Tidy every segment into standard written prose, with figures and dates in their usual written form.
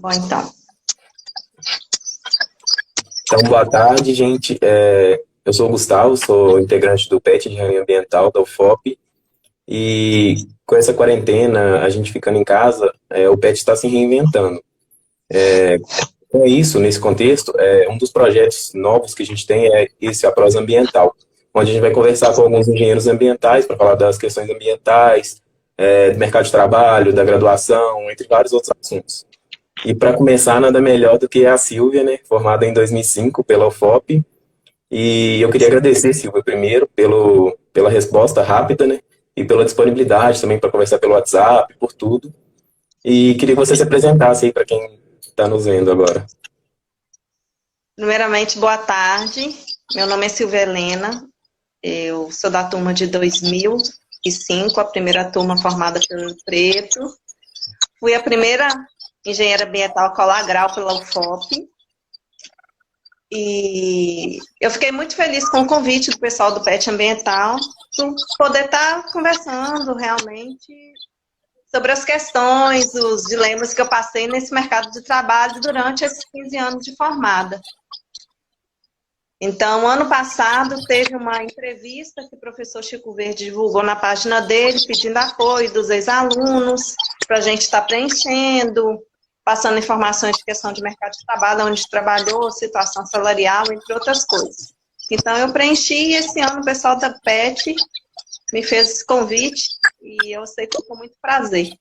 Bom, então. Então, boa tarde, gente. Eu sou o Gustavo, sou integrante do PET de Engenharia Ambiental da UFOP. E com essa quarentena, a gente ficando em casa, o PET está se reinventando. Com isso, nesse contexto, um dos projetos novos que a gente tem é esse, a Prosa Ambiental, onde a gente vai conversar com alguns engenheiros ambientais para falar das questões ambientais, do mercado de trabalho, da graduação, entre vários outros assuntos. E para começar, nada melhor do que a Silvia, né, formada em 2005 pela UFOP. E eu queria agradecer, Silvia, primeiro, pela resposta rápida, né, e pela disponibilidade também para conversar pelo WhatsApp, por tudo. E queria que você se apresentasse aí para quem está nos vendo agora. Primeiramente, boa tarde. Meu nome é Silvia Helena. Eu sou da turma de 2005, a primeira turma formada pelo Ouro Preto. Fui a primeira engenheira ambiental colagral pela UFOP. E eu fiquei muito feliz com o convite do pessoal do PET Ambiental por poder estar conversando realmente sobre as questões, os dilemas que eu passei nesse mercado de trabalho durante esses 15 anos de formada. Então, ano passado, teve uma entrevista que o professor Chico Verde divulgou na página dele, pedindo apoio dos ex-alunos, para a gente estar preenchendo, passando informações de questão de mercado de trabalho, onde trabalhou, situação salarial, entre outras coisas. Então, eu preenchi e esse ano o pessoal da PET me fez esse convite e eu aceito com muito prazer.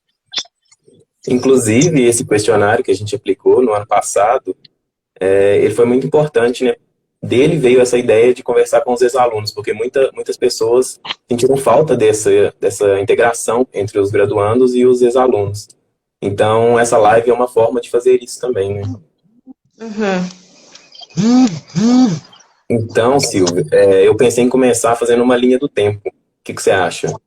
Inclusive, esse questionário que a gente aplicou no ano passado, ele foi muito importante, né? Dele veio essa ideia de conversar com os ex-alunos, porque muitas pessoas sentiram falta dessa integração entre os graduandos e os ex-alunos. Então, essa live é uma forma de fazer isso também, né? Então, Silvia, eu pensei em começar fazendo uma linha do tempo. O que você acha? Da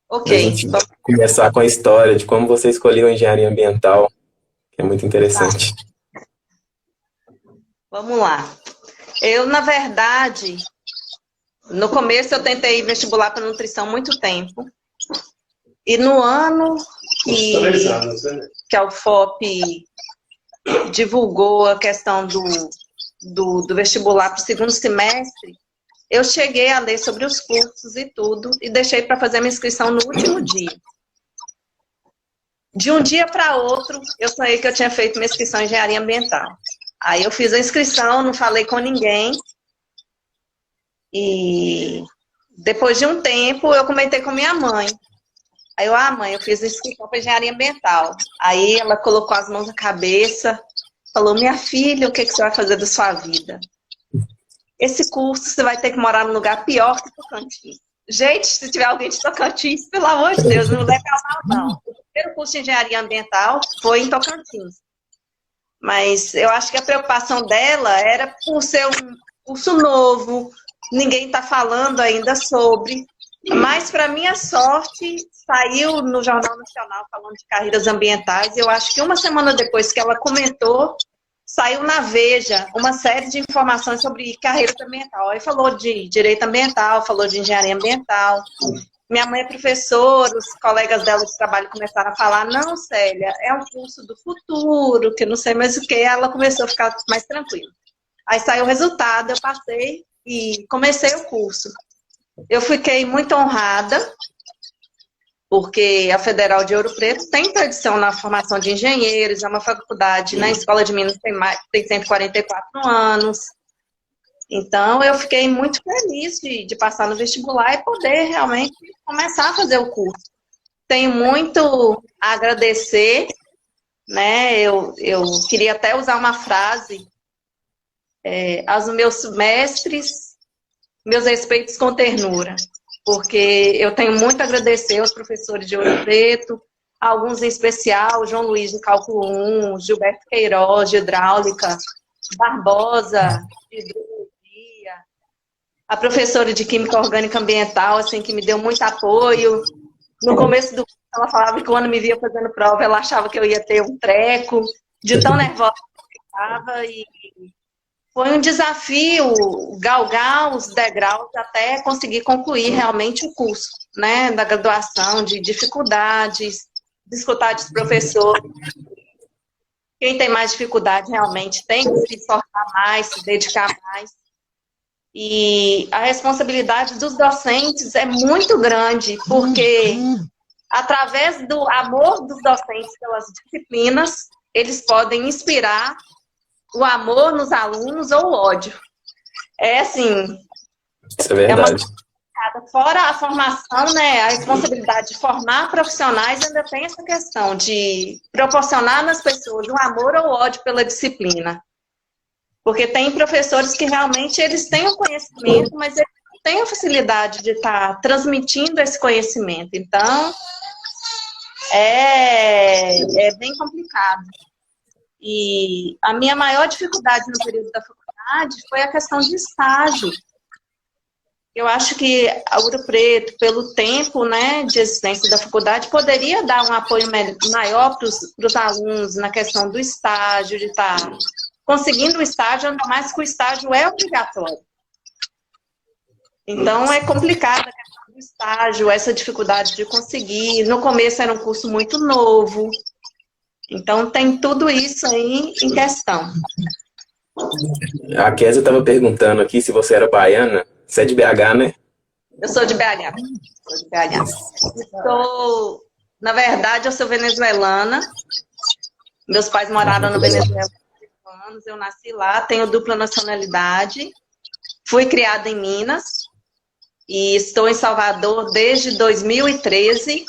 Ok, gente começar com a história de como você escolheu a engenharia ambiental, que é muito interessante. vamos lá. Eu, na verdade, no começo eu tentei vestibular para nutrição há muito tempo. E no ano que a UFOP divulgou a questão do vestibular para o segundo semestre, eu cheguei a ler sobre os cursos e tudo, e deixei para fazer a minha inscrição no último dia. De um dia para outro, eu sonhei que eu tinha feito minha inscrição em engenharia ambiental. Aí eu fiz a inscrição, não falei com ninguém, e depois de um tempo eu comentei com minha mãe. Aí eu, mãe, eu fiz a inscrição para engenharia ambiental. Aí ela colocou as mãos na cabeça, falou, minha filha, o que você vai fazer da sua vida? Esse curso você vai ter que morar num lugar pior que Tocantins. Gente, se tiver alguém de Tocantins, pelo amor de Deus, não leva a mal, não. O primeiro curso de engenharia ambiental foi em Tocantins. Mas eu acho que a preocupação dela era por ser um curso novo, ninguém está falando ainda sobre. Mas, para minha sorte, saiu no Jornal Nacional falando de carreiras ambientais. Eu acho que uma semana depois que ela comentou, saiu na Veja uma série de informações sobre carreira ambiental. Aí falou de direito ambiental, falou de engenharia ambiental. Minha mãe é professora, os colegas dela de trabalho começaram a falar, não, Célia, é um curso do futuro, que não sei mais o que. Ela começou a ficar mais tranquila. Aí saiu o resultado, eu passei e comecei o curso. Eu fiquei muito honrada, porque a Federal de Ouro Preto tem tradição na formação de engenheiros, é uma faculdade na Escola de Minas, tem 144 anos. Então, eu fiquei muito feliz de passar no vestibular e poder realmente começar a fazer o curso. Tenho muito a agradecer, né? Eu queria até usar uma frase aos meus mestres, meus respeitos com ternura, porque eu tenho muito a agradecer aos professores de Ouro Preto, alguns em especial, João Luiz de Cálculo 1, Gilberto Queiroz de Hidráulica, Barbosa de Hidrologia, a professora de Química Orgânica Ambiental, assim, que me deu muito apoio. No começo do curso, ela falava que quando me via fazendo prova, ela achava que eu ia ter um treco, de tão nervosa que eu estava, e foi um desafio galgar os degraus até conseguir concluir realmente o curso, né, da graduação, de dificuldades, de escutar dos professores. Quem tem mais dificuldade realmente tem que se esforçar mais, se dedicar mais. E a responsabilidade dos docentes é muito grande, porque através do amor dos docentes pelas disciplinas, eles podem inspirar o amor nos alunos ou o ódio. É assim, Isso é verdade. fora a formação, né, a responsabilidade de formar profissionais, ainda tem essa questão de proporcionar nas pessoas o amor ou o ódio pela disciplina. Porque tem professores que realmente eles têm o conhecimento, mas eles não têm a facilidade de estar transmitindo esse conhecimento. Então, é bem complicado. E a minha maior dificuldade no período da faculdade foi a questão de estágio. Eu acho que a Ouro Preto, pelo tempo, né, de existência da faculdade, poderia dar um apoio maior para os alunos na questão do estágio, de estar conseguindo o estágio, ainda mais que o estágio é obrigatório. Então, é complicado a questão do estágio, essa dificuldade de conseguir. No começo era um curso muito novo. Então, tem tudo isso aí em questão. A Kézia estava perguntando aqui se você era baiana. Você é de BH, né? Eu sou de BH. Na verdade, eu sou venezuelana. Meus pais moraram no Venezuela há 5 anos. Eu nasci lá, tenho dupla nacionalidade. Fui criada em Minas. E estou em Salvador desde 2013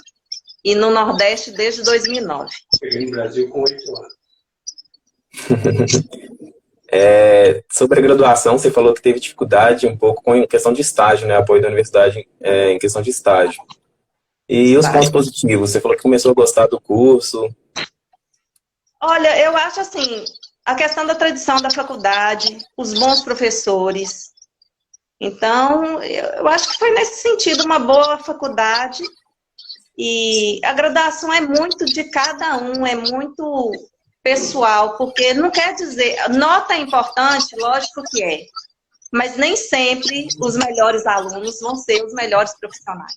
e no Nordeste desde 2009. Cheguei no Brasil com 8 anos. Sobre a graduação, você falou que teve dificuldade um pouco com questão de estágio, né? Apoio da universidade em questão de estágio. E os pontos positivos? Você falou que começou a gostar do curso. Olha, eu acho assim, a questão da tradição da faculdade, os bons professores. Então, eu acho que foi nesse sentido uma boa faculdade. E a graduação é muito de cada um, é muito pessoal, porque não quer dizer... Nota é importante, lógico que é, mas nem sempre os melhores alunos vão ser os melhores profissionais.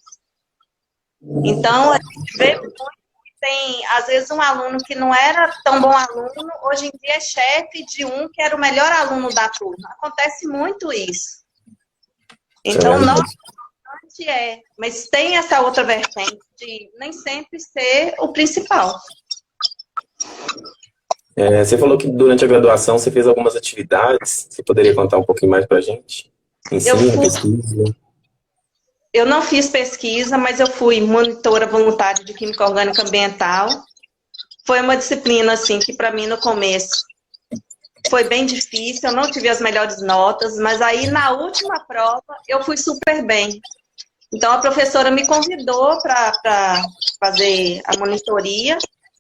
Então, a gente vê muito que tem, às vezes, um aluno que não era tão bom aluno, hoje em dia é chefe de um que era o melhor aluno da turma. Acontece muito isso. Então, nota mas tem essa outra vertente de nem sempre ser o principal. Você falou que durante a graduação você fez algumas atividades. Você poderia contar um pouquinho mais pra gente? Ensino, pesquisa? Eu não fiz pesquisa, mas eu fui monitora voluntária de Química Orgânica Ambiental. Foi uma disciplina, assim, que para mim no começo foi bem difícil, eu não tive as melhores notas, mas aí na última prova eu fui super bem. Então a professora me convidou para fazer a monitoria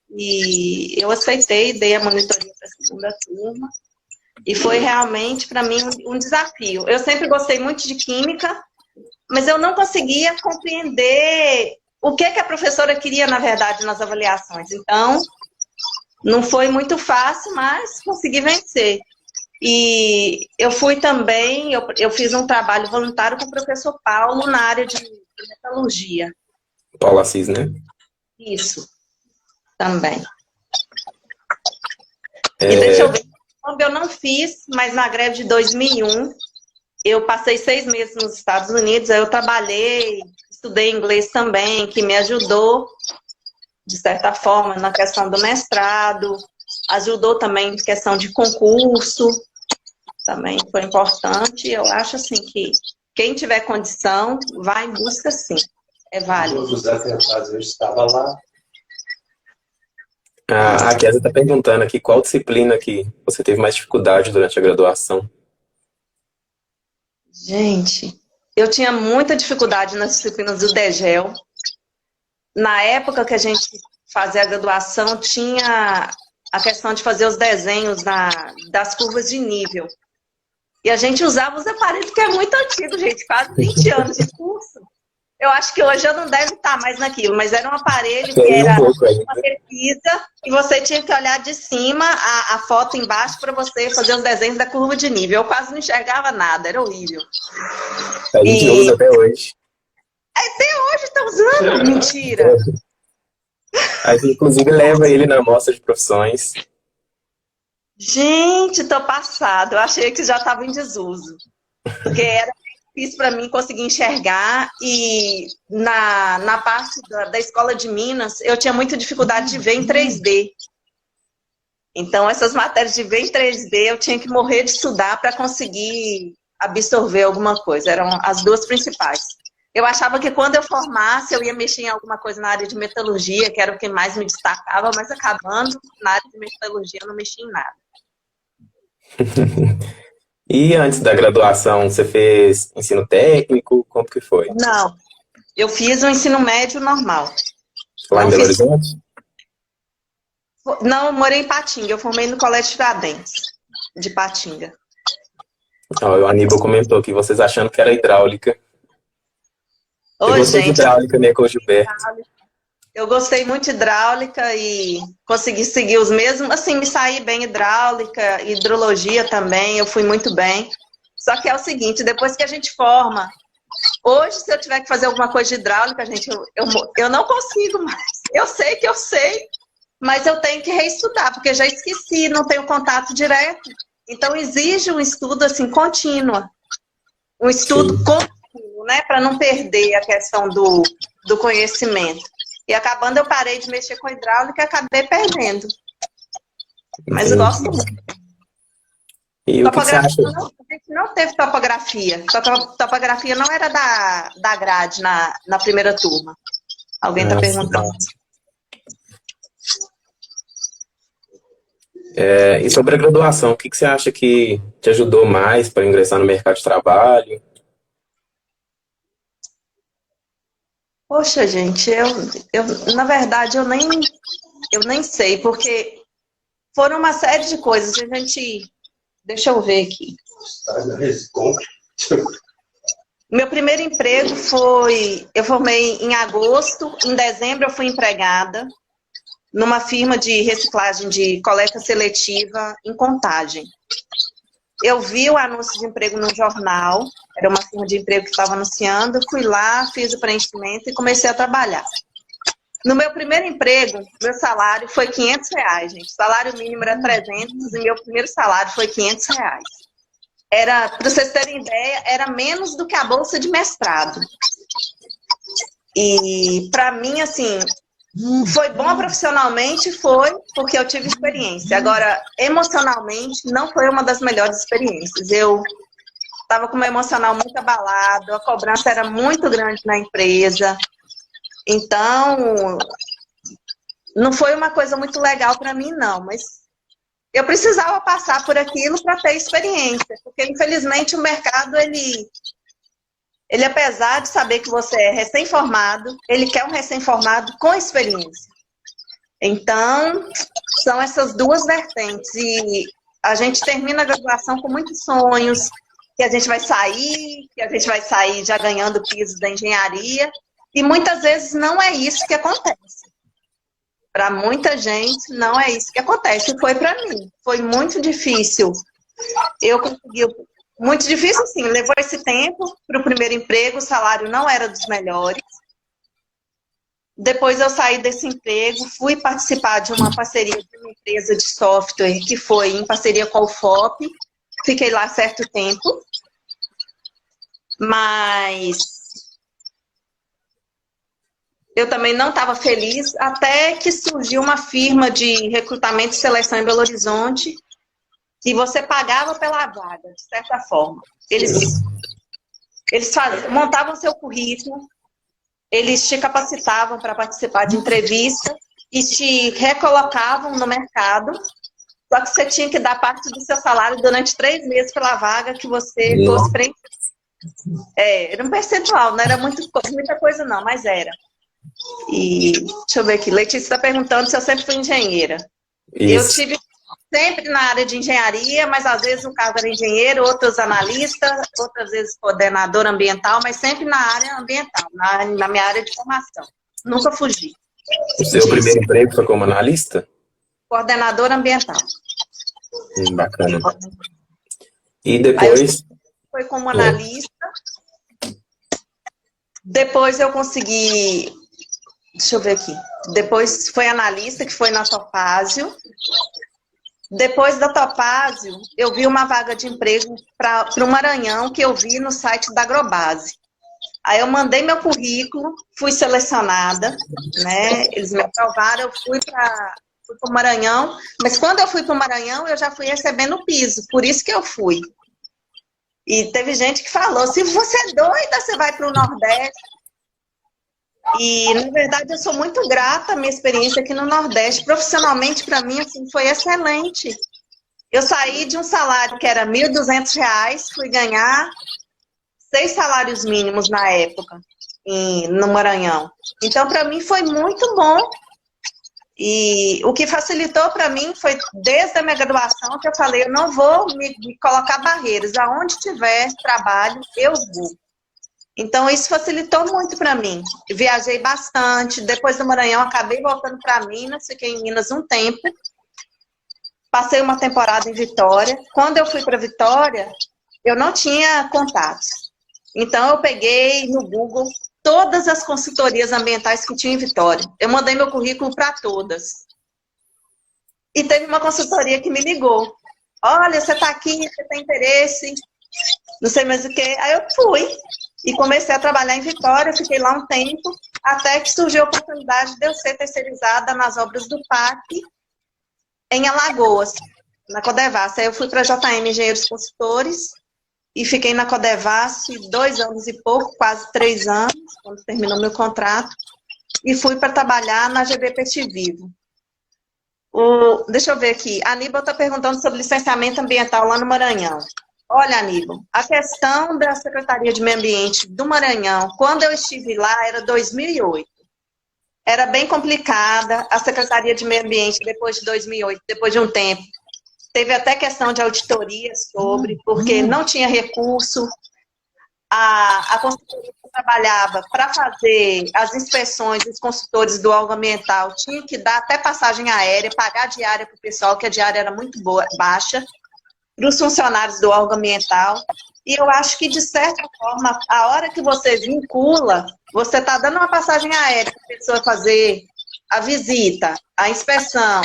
e eu aceitei, dei a monitoria para a segunda turma e foi realmente para mim um desafio. Eu sempre gostei muito de química, mas eu não conseguia compreender o que a professora queria, na verdade, nas avaliações. Então, não foi muito fácil, mas consegui vencer. E eu fui também, eu fiz um trabalho voluntário com o professor Paulo na área de metalurgia. Paulo Assis, né? Isso, também. E deixa eu ver, eu não fiz, mas na greve de 2001, eu passei 6 meses nos Estados Unidos, aí eu trabalhei, estudei inglês também, que me ajudou, de certa forma, na questão do mestrado, ajudou também em questão de concurso, também foi importante. Eu acho assim que quem tiver condição, vai em busca sim, é válido. Todos os atentados, eu estava lá. A Kézia está perguntando aqui qual disciplina que você teve mais dificuldade durante a graduação. Gente, eu tinha muita dificuldade nas disciplinas do DEGEL. Na época que a gente fazia a graduação, tinha a questão de fazer os desenhos das curvas de nível. E a gente usava os aparelhos, que é muito antigo, gente, quase 20 anos de curso. Eu acho que hoje eu não deve estar mais naquilo, mas era um aparelho que era uma pesquisa e você tinha que olhar de cima a foto embaixo para você fazer os desenhos da curva de nível. Eu quase não enxergava nada, era horrível. A gente usa até hoje. Até hoje está usando? Mentira! A gente, inclusive, leva ele na mostra de profissões. Gente, tô passada. Eu achei que já estava em desuso. Porque era difícil para mim conseguir enxergar. E na parte da escola de Minas, eu tinha muita dificuldade de ver em 3D. Então, essas matérias de ver em 3D, eu tinha que morrer de estudar para conseguir absorver alguma coisa. Eram as duas principais. Eu achava que quando eu formasse, eu ia mexer em alguma coisa na área de metalurgia, que era o que mais me destacava, mas acabando na área de metalurgia, eu não mexi em nada. E antes da graduação, você fez ensino técnico? Como que foi? Não, eu fiz o ensino médio normal. Lá em Não Belo fiz. Horizonte? Não, eu morei em Patinga. Eu formei no Colégio Tiradentes, de Patinga. Ó, o Aníbal comentou que vocês achando que era hidráulica. Eu Ô, gostei de gente, hidráulica, né, com o Gilberto. eu gostei muito de hidráulica e consegui seguir os mesmos. Assim, me saí bem hidráulica, hidrologia também, eu fui muito bem. Só que é o seguinte, depois que a gente forma, hoje, se eu tiver que fazer alguma coisa de hidráulica, gente, eu não consigo mais. Eu sei que eu sei, mas eu tenho que reestudar, porque já esqueci, não tenho contato direto. Então, exige um estudo, assim, contínuo. Um estudo Sim. contínuo, né? Para não perder a questão do conhecimento. E acabando, eu parei de mexer com hidráulica e acabei perdendo. Mas eu gosto Entendi. muito. E o que você Topografia, acha? a gente não teve topografia. Topografia não era da grade na primeira turma. Alguém está Ah, sim. perguntando. E sobre a graduação, o que você acha que te ajudou mais para ingressar no mercado de trabalho? Poxa, gente, na verdade, eu nem sei, porque foram uma série de coisas. A gente, deixa eu ver aqui. Meu primeiro emprego eu formei em agosto, em dezembro eu fui empregada numa firma de reciclagem de coleta seletiva em Contagem. Eu vi o anúncio de emprego no jornal, era uma firma de emprego que estava anunciando, fui lá, fiz o preenchimento e comecei a trabalhar. No meu primeiro emprego, meu salário foi R$500, gente. O salário mínimo era 300 e meu primeiro salário foi R$500. Para vocês terem ideia, era menos do que a bolsa de mestrado. E para mim, assim, foi bom profissionalmente, foi porque eu tive experiência. Agora, emocionalmente, não foi uma das melhores experiências. Eu estava com o meu emocional muito abalado, a cobrança era muito grande na empresa. Então, não foi uma coisa muito legal para mim, não. Mas eu precisava passar por aquilo para ter experiência. Porque, infelizmente, o mercado, ele apesar de saber que você é recém-formado, ele quer um recém-formado com experiência. Então, são essas duas vertentes. E a gente termina a graduação com muitos sonhos, que a gente vai sair já ganhando piso da engenharia. E muitas vezes não é isso que acontece. Para muita gente, não é isso que acontece. E foi para mim. Foi muito difícil. Eu consegui... Muito difícil, sim. Levou esse tempo para o primeiro emprego, o salário não era dos melhores. Depois eu saí desse emprego, fui participar de uma parceria de uma empresa de software, que foi em parceria com o FOP. Fiquei lá certo tempo. Mas eu também não estava feliz, até que surgiu uma firma de recrutamento e seleção em Belo Horizonte, e você pagava pela vaga, de certa forma. Eles montavam seu currículo, eles te capacitavam para participar de entrevista e te recolocavam no mercado, só que você tinha que dar parte do seu salário durante 3 meses pela vaga que você fosse preencher. Era um percentual, não era muita coisa não, mas era. E deixa eu ver aqui, Letícia está perguntando se eu sempre fui engenheira. Isso. Eu tive sempre na área de engenharia, mas às vezes um caso era engenheiro, outros analista, outras vezes coordenador ambiental, mas sempre na área ambiental, na minha área de formação. Nunca fugi. O seu primeiro emprego foi como analista? Coordenador ambiental. Bacana. E depois? Foi como analista. Depois eu consegui... Deixa eu ver aqui. Depois foi analista, que foi na Topázio. Depois da Topázio, eu vi uma vaga de emprego para o Maranhão, que eu vi no site da Agrobase. Aí eu mandei meu currículo, fui selecionada, né? Eles me aprovaram, eu fui para o Maranhão, mas quando eu fui para o Maranhão, eu já fui recebendo o piso, por isso que eu fui. E teve gente que falou, se você é doida, você vai para o Nordeste. E, na verdade, eu sou muito grata à minha experiência aqui no Nordeste. Profissionalmente, para mim, assim, foi excelente. Eu saí de um salário que era R$ 1.200, fui ganhar 6 salários mínimos na época, no Maranhão. Então, para mim, foi muito bom. E o que facilitou para mim foi, desde a minha graduação, que eu falei, eu não vou me colocar barreiras. Aonde tiver trabalho, eu vou. Então, isso facilitou muito para mim. Viajei bastante. Depois do Maranhão, acabei voltando para Minas. Fiquei em Minas um tempo. Passei uma temporada em Vitória. Quando eu fui para Vitória, eu não tinha contatos. Então, eu peguei no Google todas as consultorias ambientais que tinha em Vitória. Eu mandei meu currículo para todas. E teve uma consultoria que me ligou. Olha, você está aqui, você tem interesse, não sei mais o quê. Aí eu fui e comecei a trabalhar em Vitória, fiquei lá um tempo, até que surgiu a oportunidade de eu ser terceirizada nas obras do PAC em Alagoas, na Codevasf. Aí eu fui para a JM Engenheiros Consultores e fiquei na Codevasf 2 anos e pouco, quase 3 anos, quando terminou meu contrato, e fui para trabalhar na GB Peixe Vivo. Deixa eu ver aqui, a Aníbal está perguntando sobre licenciamento ambiental lá no Maranhão. Olha, Aníbal, a questão da Secretaria de Meio Ambiente do Maranhão, quando eu estive lá, era 2008. Era bem complicada. A Secretaria de Meio Ambiente, depois de 2008, depois de um tempo, teve até questão de auditoria sobre, porque não tinha recurso. A consultoria que trabalhava para fazer as inspeções, os consultores do órgão ambiental, tinha que dar até passagem aérea, pagar diária para o pessoal, que a diária era muito baixa, para os funcionários do órgão ambiental. E eu acho que, de certa forma, a hora que você vincula, você está dando uma passagem aérea para a pessoa fazer a visita, a inspeção,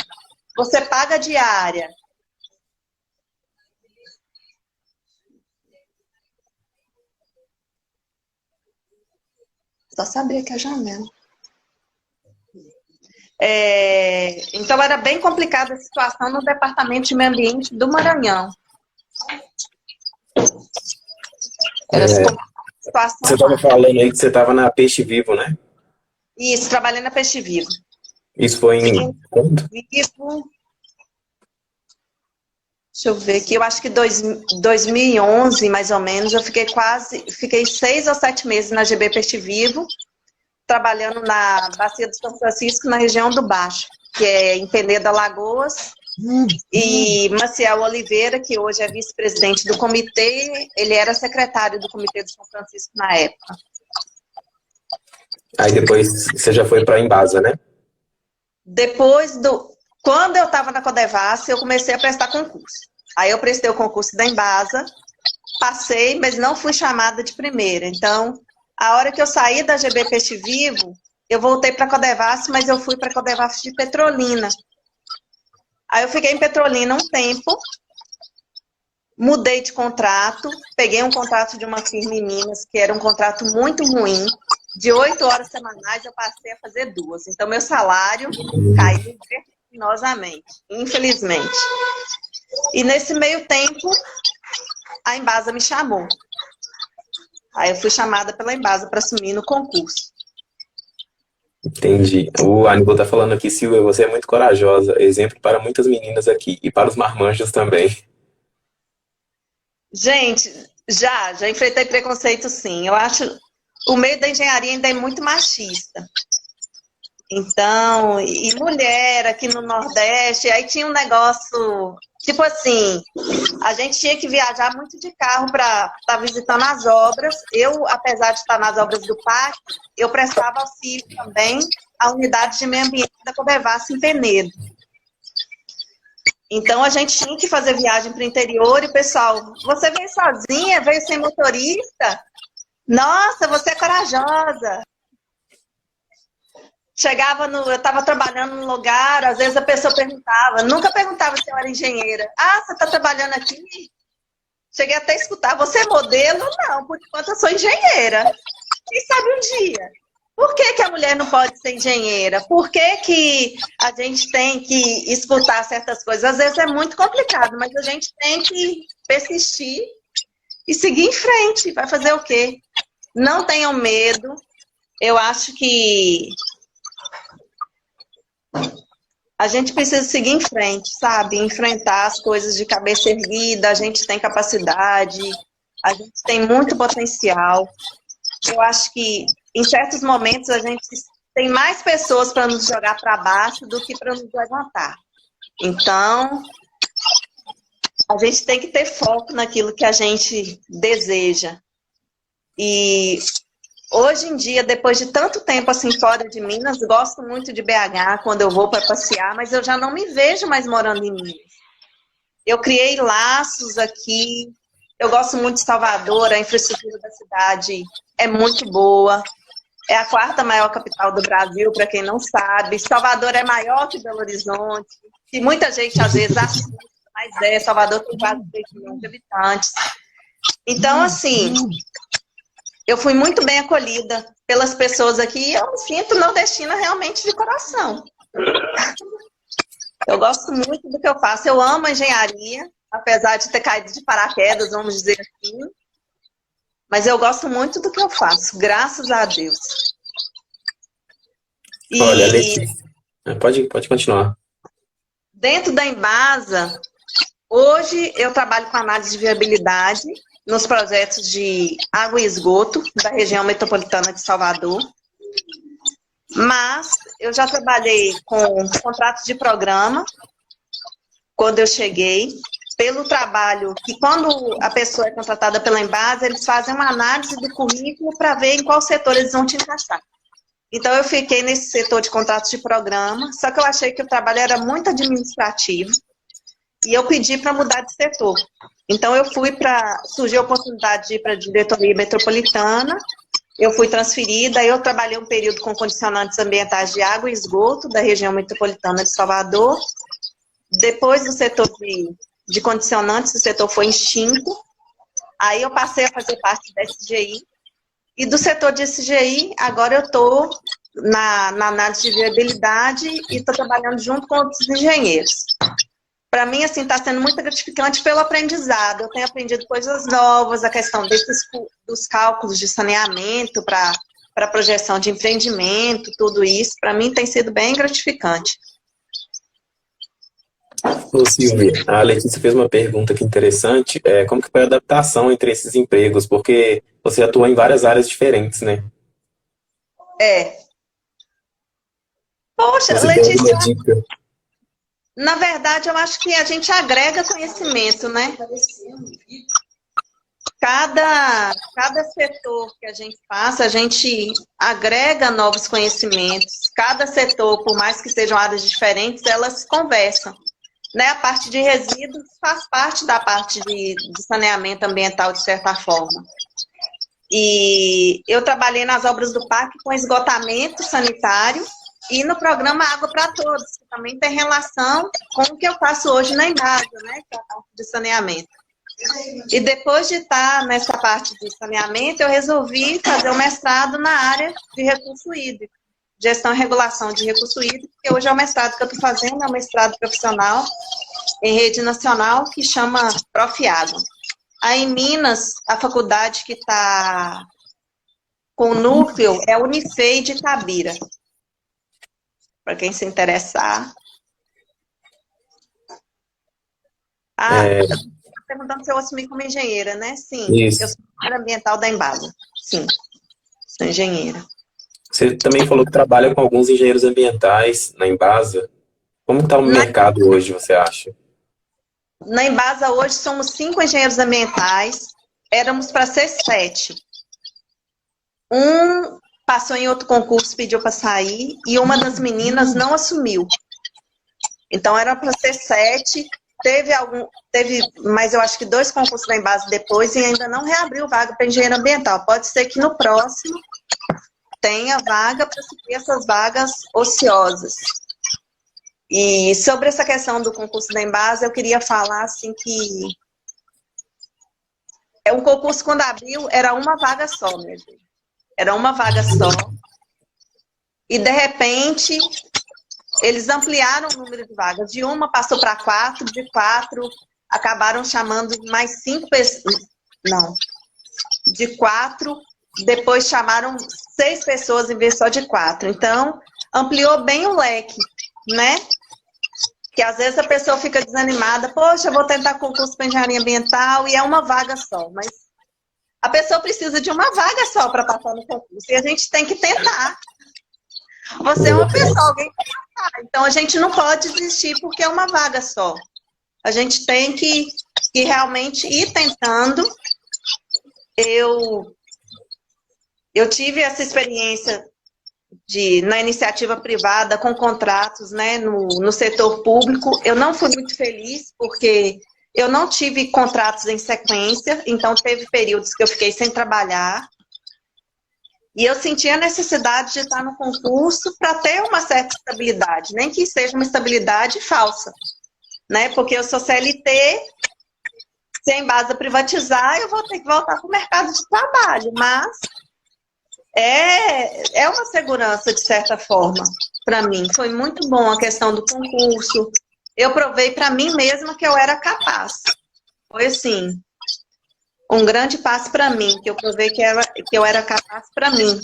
você paga a diária. Só saber que é a janela. Então, era bem complicada a situação no Departamento de Meio Ambiente do Maranhão. Era situação. Você estava falando aí que você estava na Peixe Vivo, né? Isso, trabalhei na Peixe Vivo. Isso foi em quando? Vivo. Deixa eu ver aqui, eu acho que 2011, mais ou menos, eu fiquei 6 ou 7 meses na GB Peixe Vivo, trabalhando na Bacia do São Francisco, na região do Baixo, que é em Peneda, Alagoas, e Maciel Oliveira, que hoje é vice-presidente do comitê, ele era secretário do Comitê do São Francisco na época. Aí depois você já foi para a Embasa, né? Quando eu estava na Codevasf, eu comecei a prestar concurso. Aí eu prestei o concurso da Embasa, passei, mas não fui chamada de primeira. Então, a hora que eu saí da GB Peixe Vivo, eu voltei para a Codevasf, mas eu fui para a Codevasf de Petrolina. Aí eu fiquei em Petrolina um tempo, mudei de contrato, peguei um contrato de uma firma em Minas, que era um contrato muito ruim. De 8 horas semanais, eu passei a fazer 2. Então, meu salário caiu vertiginosamente, infelizmente. E nesse meio tempo, a Embasa me chamou. Aí eu fui chamada pela Embasa para assumir no concurso. Entendi. O Aníbal tá falando aqui, Silvia, você é muito corajosa. Exemplo para muitas meninas aqui. E para os marmanjos também. Gente, já enfrentei preconceito, sim. Eu acho o meio da engenharia ainda é muito machista. Então, e mulher aqui no Nordeste, aí tinha um negócio, tipo assim, a gente tinha que viajar muito de carro para estar visitando as obras. Eu, apesar de estar nas obras do PAC, eu prestava auxílio também à unidade de meio ambiente da Codevasf em Penedo. Então, a gente tinha que fazer viagem para o interior e o pessoal, você veio sozinha, veio sem motorista? Nossa, você é corajosa. Chegava eu estava trabalhando num lugar, às vezes a pessoa perguntava, nunca perguntava se eu era engenheira. Ah, você está trabalhando aqui? Cheguei até a escutar, você é modelo? Não, por enquanto eu sou engenheira. Quem sabe um dia? Por que que a mulher não pode ser engenheira? Por que que a gente tem que escutar certas coisas? Às vezes é muito complicado, mas a gente tem que persistir e seguir em frente. Vai fazer o quê? Não tenham medo. Eu acho que a gente precisa seguir em frente, sabe? Enfrentar as coisas de cabeça erguida, a gente tem capacidade, a gente tem muito potencial. Eu acho que em certos momentos a gente tem mais pessoas para nos jogar para baixo do que para nos levantar. Então, a gente tem que ter foco naquilo que a gente deseja. E hoje em dia, depois de tanto tempo assim fora de Minas, gosto muito de BH quando eu vou para passear, mas eu já não me vejo mais morando em Minas. Eu criei laços aqui, eu gosto muito de Salvador, a infraestrutura da cidade é muito boa. É a 4ª maior capital do Brasil, para quem não sabe. Salvador é maior que Belo Horizonte, que muita gente às vezes assusta, mas Salvador tem quase 3 milhões de habitantes. Então, assim, eu fui muito bem acolhida pelas pessoas aqui e eu me sinto nordestina realmente de coração. Eu gosto muito do que eu faço. Eu amo a engenharia, apesar de ter caído de paraquedas, vamos dizer assim. Mas eu gosto muito do que eu faço, graças a Deus. E Olha, Letícia, pode continuar. dentro da Embasa, hoje eu trabalho com análise de viabilidade nos projetos de água e esgoto da região metropolitana de Salvador. Mas eu já trabalhei com contratos de programa quando eu cheguei, pelo trabalho que quando a pessoa é contratada pela Embasa, eles fazem uma análise do currículo para ver em qual setor eles vão te encaixar. Então eu fiquei nesse setor de contratos de programa, só que eu achei que o trabalho era muito administrativo e eu pedi para mudar de setor. Então surgiu a oportunidade de ir para a diretoria metropolitana, eu fui transferida, eu trabalhei um período com condicionantes ambientais de água e esgoto da região metropolitana de Salvador. Depois do setor de condicionantes, o setor foi extinto. Aí eu passei a fazer parte da SGI. E do setor de SGI, agora eu estou na análise de viabilidade e estou trabalhando junto com outros engenheiros. Para mim, assim, está sendo muito gratificante pelo aprendizado. Eu tenho aprendido coisas novas, a questão dos cálculos de saneamento para projeção de empreendimento, tudo isso. Para mim tem sido bem gratificante. Ô, Silvia, a Letícia fez uma pergunta aqui interessante. Como que foi a adaptação entre esses empregos? Porque você atua em várias áreas diferentes, né? Poxa, Você tem Letícia, alguma dica? na verdade, eu acho que a gente agrega conhecimento, né? Cada setor que a gente passa, a gente agrega novos conhecimentos. Cada setor, por mais que sejam áreas diferentes, elas conversam. Né? A parte de resíduos faz parte da parte de saneamento ambiental, de certa forma. E eu trabalhei nas obras do parque com esgotamento sanitário e no programa Água para Todos, que também tem relação com o que eu faço hoje na Embasa, né? Que é a parte de saneamento. E depois de estar nessa parte de saneamento, eu resolvi fazer o mestrado na área de recurso hídrico. Gestão e regulação de recurso hídrico, que hoje é o mestrado que eu estou fazendo, é um mestrado profissional em rede nacional, que chama Profiágua. Aí em Minas, a faculdade que está com o núcleo é a Unifei de Itabira. Para quem se interessar. Está perguntando se eu assumi como engenheira, né? Sim, Isso. eu sou engenheira ambiental da Embasa. Sim, sou engenheira. Você também falou que trabalha com alguns engenheiros ambientais na Embasa. Como está o mercado hoje, você acha? Na Embasa hoje somos 5 engenheiros ambientais, éramos para ser 7. Um passou em outro concurso, pediu para sair, e uma das meninas não assumiu. Então era para ser 7, teve, mas eu acho que 2 concursos da Embasa depois e ainda não reabriu vaga para engenheiro ambiental. Pode ser que no próximo tenha vaga para suprir essas vagas ociosas. E sobre essa questão do concurso da Embasa, eu queria falar assim que um concurso quando abriu era uma vaga só, minha gente. Era uma vaga só. E de repente eles ampliaram o número de vagas. De uma passou para 4, de 4 acabaram chamando mais 5 pessoas. Não. De 4, depois chamaram 6 pessoas em vez só de 4. Então, ampliou bem o leque, né? Que às vezes a pessoa fica desanimada, poxa, eu vou tentar concurso para engenharia ambiental e é uma vaga só, mas a pessoa precisa de uma vaga só para passar no concurso e a gente tem que tentar. Você é uma pessoa, alguém tem que tentar, então a gente não pode desistir porque é uma vaga só. A gente tem que realmente ir tentando. Eu tive essa experiência na iniciativa privada, com contratos, né, no setor público. Eu não fui muito feliz, porque eu não tive contratos em sequência, então teve períodos que eu fiquei sem trabalhar. E eu senti a necessidade de estar no concurso para ter uma certa estabilidade, nem que seja uma estabilidade falsa, né, porque eu sou CLT, se a Embasa privatizar, eu vou ter que voltar para o mercado de trabalho, mas é uma segurança, de certa forma, para mim. Foi muito bom a questão do concurso. Eu provei para mim mesma que eu era capaz. Foi, assim, um grande passo para mim, que eu provei que eu era capaz para mim.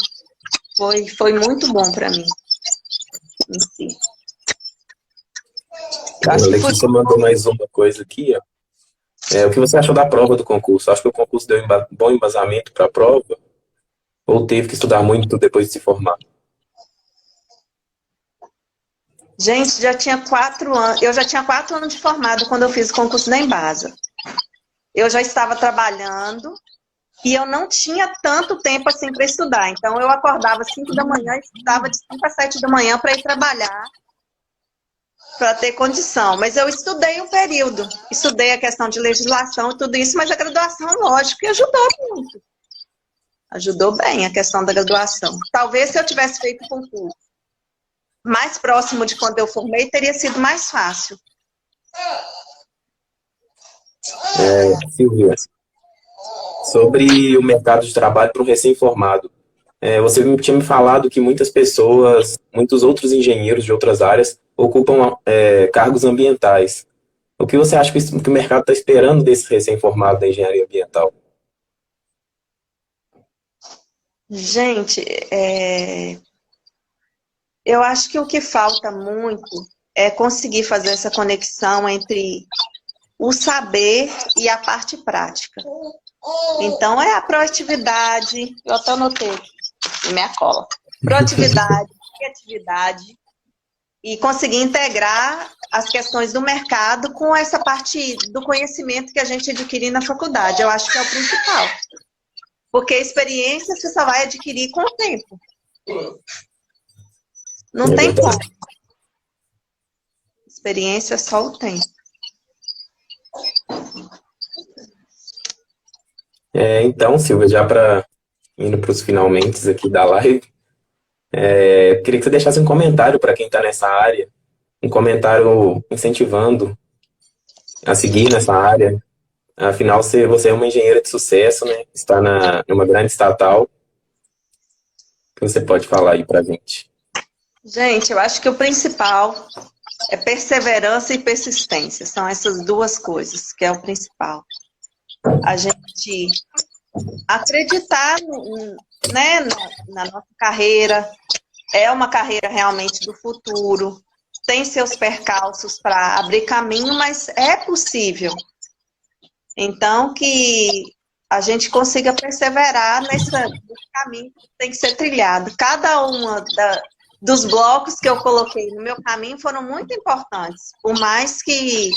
Foi muito bom para mim. Em si. A Letícia mandou mais uma coisa aqui, ó. O que você achou da prova do concurso? Acho que o concurso deu bom embasamento para a prova? Ou teve que estudar muito depois de se formar? Gente, já tinha 4 anos. Eu já tinha 4 anos de formado quando eu fiz o concurso da Embasa. Eu já estava trabalhando e eu não tinha tanto tempo assim para estudar. Então, eu acordava às 5 da manhã e estudava de 5 às 7 da manhã para ir trabalhar, para ter condição. Mas eu estudei um período. Estudei a questão de legislação e tudo isso, mas a graduação, lógico, que ajudou muito. Ajudou bem a questão da graduação. Talvez se eu tivesse feito o concurso mais próximo de quando eu formei, teria sido mais fácil. Silvia, sobre o mercado de trabalho para um recém-formado. Você tinha me falado que muitas pessoas, muitos outros engenheiros de outras áreas ocupam cargos ambientais. O que você acha que o mercado está esperando desse recém-formado da engenharia ambiental? Gente, eu acho que o que falta muito é conseguir fazer essa conexão entre o saber e a parte prática. Então, é a proatividade, eu até anotei aqui, minha cola, proatividade, criatividade, e conseguir integrar as questões do mercado com essa parte do conhecimento que a gente adquire na faculdade. Eu acho que é o principal. Porque a experiência você só vai adquirir com o tempo. Não tem como. Experiência é só o tempo. Então, Silvia, já indo para os finalmente aqui da live, queria que você deixasse um comentário para quem está nessa área, um comentário incentivando a seguir nessa área. Afinal, você é uma engenheira de sucesso, né? Está numa grande estatal. O que você pode falar aí para a gente? Gente, eu acho que o principal é perseverança e persistência. São essas duas coisas que é o principal. A gente acreditar, né, na nossa carreira. É uma carreira realmente do futuro. Tem seus percalços para abrir caminho, mas é possível. Então, que a gente consiga perseverar nesse caminho que tem que ser trilhado. Cada uma dos blocos que eu coloquei no meu caminho foram muito importantes. Por mais que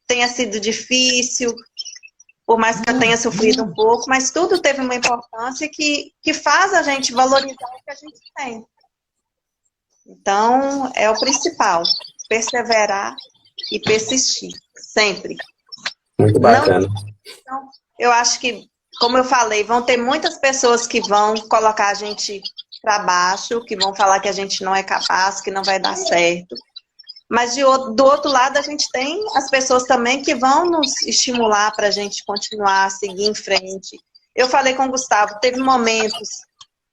tenha sido difícil, por mais que eu tenha sofrido um pouco, mas tudo teve uma importância que faz a gente valorizar o que a gente tem. Então, é o principal. Perseverar e persistir. Sempre. Muito bacana. Então, eu acho que, como eu falei, vão ter muitas pessoas que vão colocar a gente para baixo, que vão falar que a gente não é capaz, que não vai dar certo. Mas do outro lado, a gente tem as pessoas também que vão nos estimular para a gente continuar, seguir em frente. Eu falei com o Gustavo, teve momentos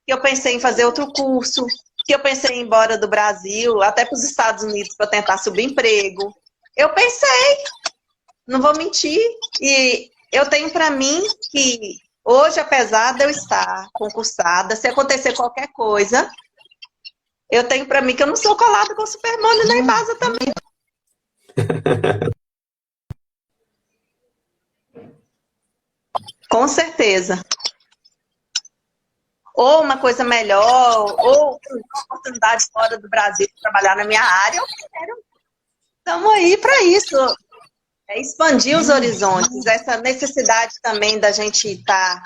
que eu pensei em fazer outro curso, que eu pensei em ir embora do Brasil, até para os Estados Unidos, para tentar subir emprego. Eu pensei, não vou mentir, e eu tenho para mim que hoje, apesar de eu estar concursada, se acontecer qualquer coisa, eu tenho para mim que eu não sou colada com o Superman nem Embasa também. Com certeza. Ou uma coisa melhor, ou oportunidade fora do Brasil de trabalhar na minha área, eu quero. Estamos aí para isso. É expandir os horizontes, essa necessidade também da gente estar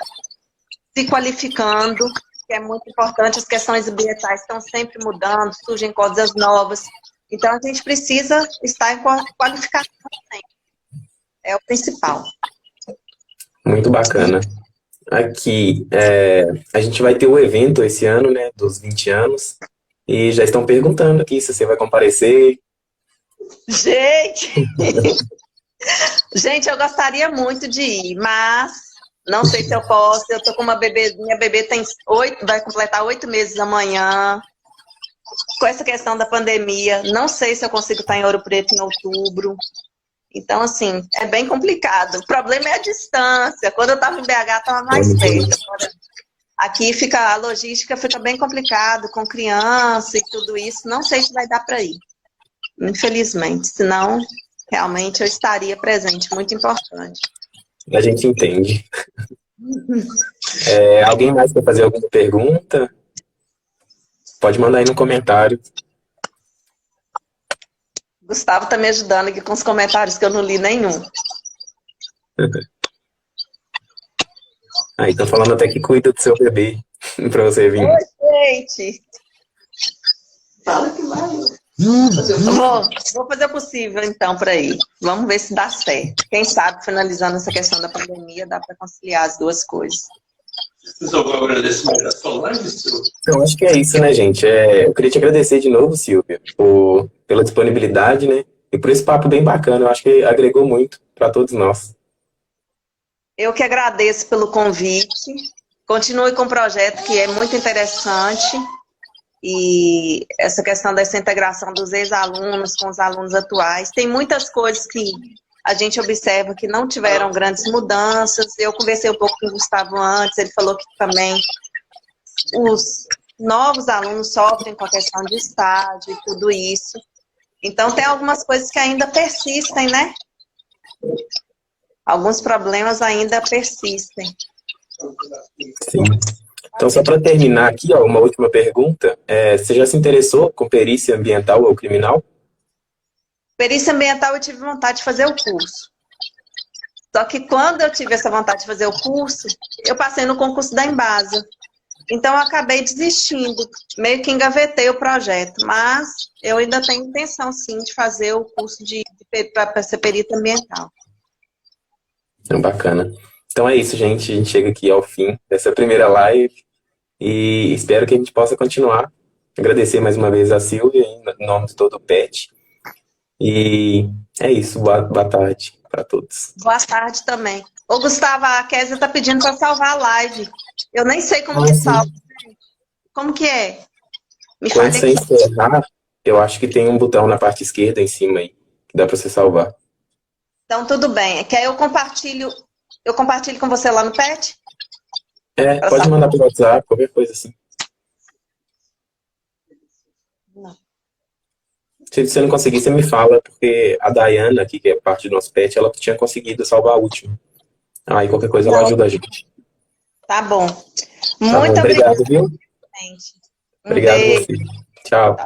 se qualificando, que é muito importante, as questões ambientais estão sempre mudando, surgem coisas novas, então a gente precisa estar em qualificação sempre, é o principal. Muito bacana. Aqui, a gente vai ter o evento esse ano, né, dos 20 anos, e já estão perguntando aqui se você vai comparecer. Gente, eu gostaria muito de ir, mas não sei se eu posso. Eu tô com uma bebê, minha bebê tem vai completar 8 meses amanhã. Com essa questão da pandemia, não sei se eu consigo estar em Ouro Preto em outubro. Então, assim, é bem complicado. O problema é a distância. Quando eu estava em BH, estava mais perto. Agora, aqui a logística fica bem complicado, com criança e tudo isso. Não sei se vai dar para ir, infelizmente. Senão, realmente, eu estaria presente. Muito importante. A gente entende. Alguém mais quer fazer alguma pergunta? Pode mandar aí no comentário. Gustavo tá me ajudando aqui com os comentários que eu não li nenhum. Aí, estão falando até que cuida do seu bebê para você vir. Oi, gente! Fala que vai. Vou fazer o possível, então, para ir. Vamos ver se dá certo. Quem sabe, finalizando essa questão da pandemia, dá para conciliar as duas coisas. Vocês algum agradecimento da Solange, Silvia? Eu acho que é isso, né, gente? Eu queria te agradecer de novo, Silvia, pela disponibilidade, né? E por esse papo bem bacana. Eu acho que agregou muito para todos nós. Eu que agradeço pelo convite. Continue com o projeto, que é muito interessante. E essa questão dessa integração dos ex-alunos com os alunos atuais. Tem muitas coisas que a gente observa que não tiveram grandes mudanças. Eu conversei um pouco com o Gustavo antes, ele falou que também os novos alunos sofrem com a questão de estágio e tudo isso. Então, tem algumas coisas que ainda persistem, né? Alguns problemas ainda persistem. Sim. Então, só para terminar aqui, ó, uma última pergunta. Você já se interessou com perícia ambiental ou criminal? Perícia ambiental eu tive vontade de fazer o curso. Só que quando eu tive essa vontade de fazer o curso, eu passei no concurso da Embasa. Então eu acabei desistindo, meio que engavetei o projeto, mas eu ainda tenho intenção sim de fazer o curso para ser perita ambiental. Bacana. Então é isso, gente. A gente chega aqui ao fim dessa primeira live e espero que a gente possa continuar. Agradecer mais uma vez a Silvia, em nome de todo o PET. E é isso. Boa tarde para todos. Boa tarde também. Ô, Gustavo, a Kézia tá pedindo para salvar a live. Eu nem sei como que salva. Como que é? Me Quando fale você aqui. encerrar, eu acho que tem um botão na parte esquerda em cima aí, que dá para você salvar. Então, tudo bem. Quer eu compartilho com você lá no PET? Pode mandar pelo WhatsApp, qualquer coisa assim. Não. Se você não conseguir, você me fala, porque a Dayana, aqui, que é parte do nosso PET, ela tinha conseguido salvar a última. Aí qualquer coisa ela ajuda a gente. Tá bom. Tá bom, Muito obrigado, viu? gente. Obrigado a você. Tchau.